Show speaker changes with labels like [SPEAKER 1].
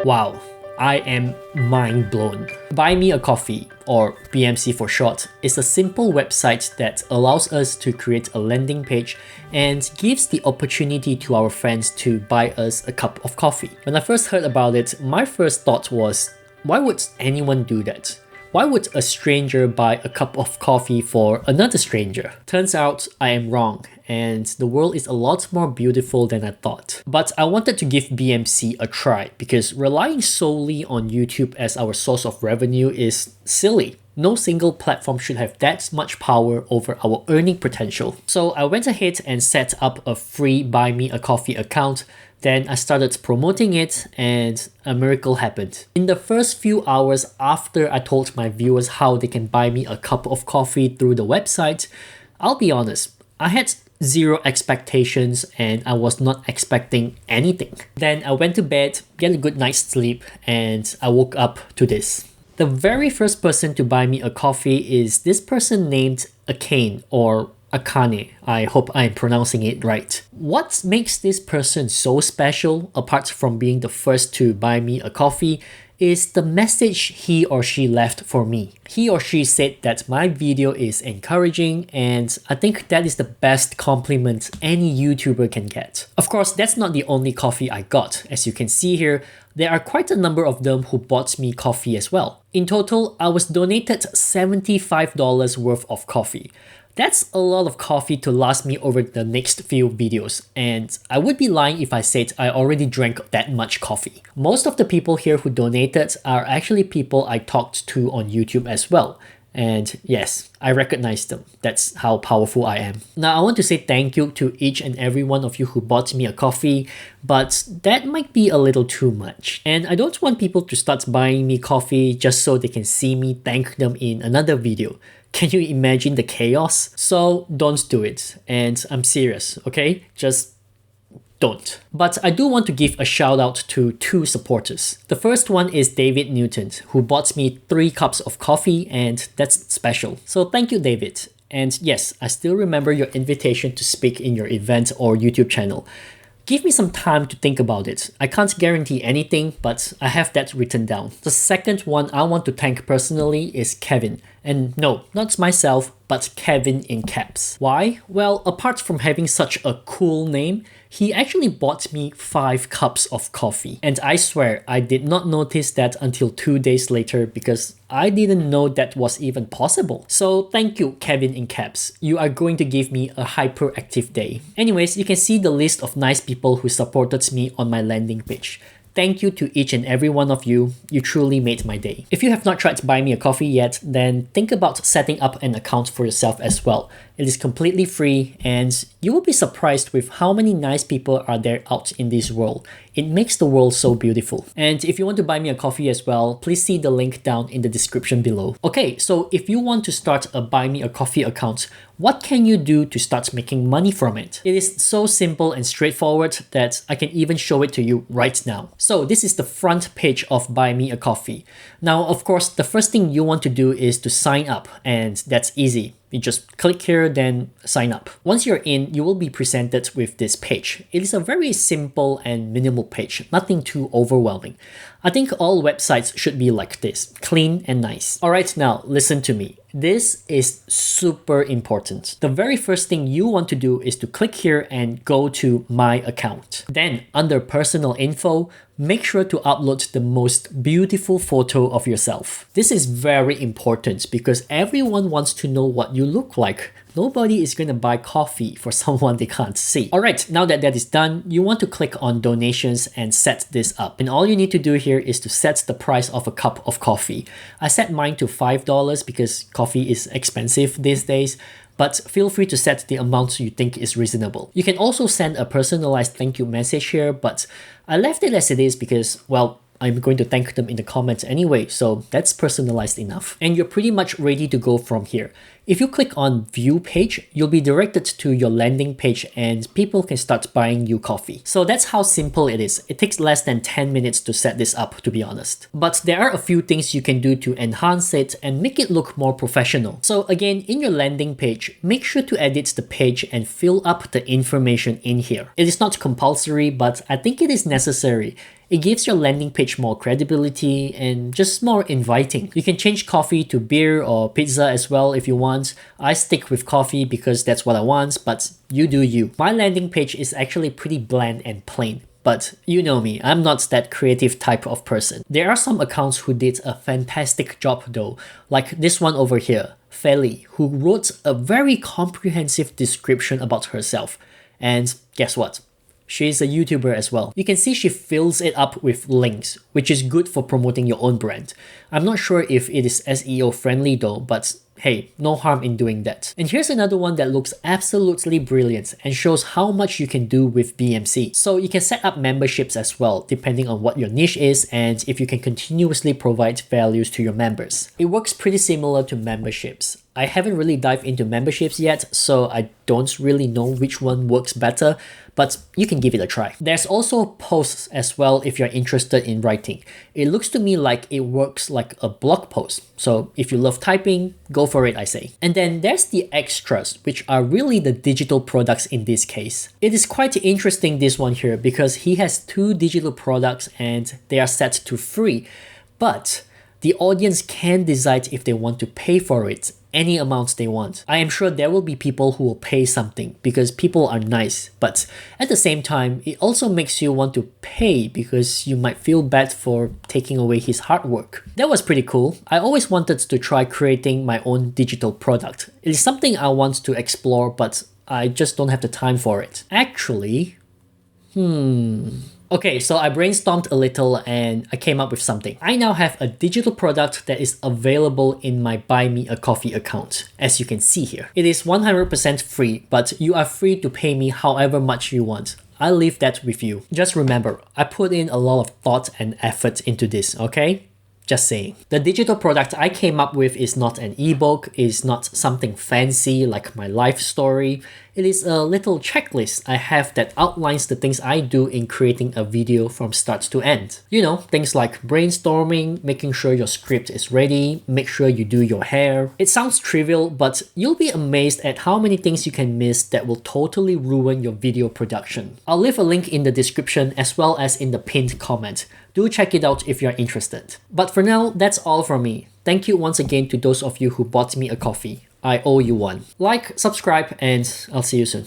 [SPEAKER 1] Wow, I am mind blown. Buy Me a Coffee, or BMC for short, is a simple website that allows us to create a landing page and gives the opportunity to our friends to buy us a cup of coffee. When I first heard about it, my first thought was, why would anyone do that? Why would a stranger buy a cup of coffee for another stranger? Turns out I am wrong, and the world is a lot more beautiful than I thought. But I wanted to give BMC a try because relying solely on YouTube as our source of revenue is silly. No single platform should have that much power over our earning potential. So I went ahead and set up a free Buy Me a Coffee account. Then I started promoting it and a miracle happened. In the first few hours after I told my viewers how they can buy me a cup of coffee through the website, I'll be honest, I had zero expectations and I was not expecting anything. Then I went to bed, get a good night's sleep, and I woke up to this. The very first person to buy me a coffee is this person named Akane, or Akane. I hope I'm pronouncing it right. What makes this person so special, apart from being the first to buy me a coffee, is the message he or she left for me. He or she said that my video is encouraging, and I think that is the best compliment any YouTuber can get. Of course, that's not the only coffee I got. As you can see here, there are quite a number of them who bought me coffee as well. In total, I was donated $75 worth of coffee. That's a lot of coffee to last me over the next few videos, and I would be lying if I said I already drank that much coffee. Most of the people here who donated are actually people I talked to on YouTube as well. And yes, I recognize them. That's how powerful I am. Now, I want to say thank you to each and every one of you who bought me a coffee, but that might be a little too much. And I don't want people to start buying me coffee just so they can see me thank them in another video. Can you imagine the chaos? So don't do it. And I'm serious, okay? Just don't. But I do want to give a shout out to two supporters. The first one is David Newton, who bought me 3 cups of coffee, and that's special. So thank you, David. And yes, I still remember your invitation to speak in your event or YouTube channel. Give me some time to think about it. I can't guarantee anything, but I have that written down. The second one I want to thank personally is Kevin. And no, not myself, but Kevin in caps. Why? Well, apart from having such a cool name, he actually bought me 5 cups of coffee. And I swear, I did not notice that until 2 days later because I didn't know that was even possible. So thank you, Kevin in caps. You are going to give me a hyperactive day. Anyways, you can see the list of nice people who supported me on my landing page. Thank you to each and every one of you. You truly made my day. If you have not tried to buy me a coffee yet, then think about setting up an account for yourself as well. It is completely free and you will be surprised with how many nice people are there out in this world. It makes the world so beautiful. And if you want to buy me a coffee as well, please see the link down in the description below. Okay, so if you want to start a Buy Me a Coffee account, what can you do to start making money from it? It is so simple and straightforward that I can even show it to you right now. So this is the front page of Buy Me a Coffee. Now, of course, the first thing you want to do is to sign up, and that's easy. You just click here, then sign up. Once you're in, you will be presented with this page. It is a very simple and minimal page, nothing too overwhelming. I think all websites should be like this, clean and nice. Alright, now listen to me. This is super important. The very first thing you want to do is to click here and go to My Account. Then, under Personal Info, make sure to upload the most beautiful photo of yourself. This is very important because everyone wants to know what you look like. Nobody is going to buy coffee for someone they can't see. Alright, now that is done, you want to click on donations and set this up. And all you need to do here is to set the price of a cup of coffee. I set mine to $5 because coffee is expensive these days. But feel free to set the amount you think is reasonable. You can also send a personalized thank you message here, but I left it as it is because, well, I'm going to thank them in the comments anyway, so that's personalized enough. And you're pretty much ready to go from here. If you click on View Page, you'll be directed to your landing page and people can start buying you coffee. So that's how simple it is. It takes less than 10 minutes to set this up, to be honest. But there are a few things you can do to enhance it and make it look more professional. So again, in your landing page, make sure to edit the page and fill up the information in here. It is not compulsory, but I think it is necessary. It gives your landing page more credibility and just more inviting. You can change coffee to beer or pizza as well if you want. I stick with coffee because that's what I want, but you do you. My landing page is actually pretty bland and plain. But you know me, I'm not that creative type of person. There are some accounts who did a fantastic job though, like this one over here, Feli, who wrote a very comprehensive description about herself. And guess what? She's a YouTuber as well. You can see she fills it up with links, which is good for promoting your own brand. I'm not sure if it is SEO friendly though, but hey, no harm in doing that. And here's another one that looks absolutely brilliant and shows how much you can do with BMC. So you can set up memberships as well, depending on what your niche is and if you can continuously provide values to your members. It works pretty similar to memberships. I haven't really dived into memberships yet, so I don't really know which one works better, but you can give it a try. There's also posts as well if you're interested in writing. It looks to me like it works like a blog post. So if you love typing, go for it, I say. And then there's the extras, which are really the digital products in this case. It is quite interesting, this one here, because he has 2 digital products and they are set to free, but the audience can decide if they want to pay for it, any amount they want. I am sure there will be people who will pay something because people are nice, but at the same time, it also makes you want to pay because you might feel bad for taking away his hard work. That was pretty cool. I always wanted to try creating my own digital product. It is something I want to explore, but I just don't have the time for it. Actually, Okay, so I brainstormed a little and I came up with something. I now have a digital product that is available in my Buy Me a Coffee account, as you can see here. It is 100% free, but you are free to pay me however much you want. I'll leave that with you. Just remember, I put in a lot of thought and effort into this, okay? Just saying. The digital product I came up with is not an ebook, is not something fancy like my life story. It is a little checklist I have that outlines the things I do in creating a video from start to end. You know, things like brainstorming, making sure your script is ready, make sure you do your hair. It sounds trivial, but you'll be amazed at how many things you can miss that will totally ruin your video production. I'll leave a link in the description as well as in the pinned comment. Do check it out if you're interested. But for now, that's all from me. Thank you once again to those of you who bought me a coffee. I owe you one. Like, subscribe, and I'll see you soon.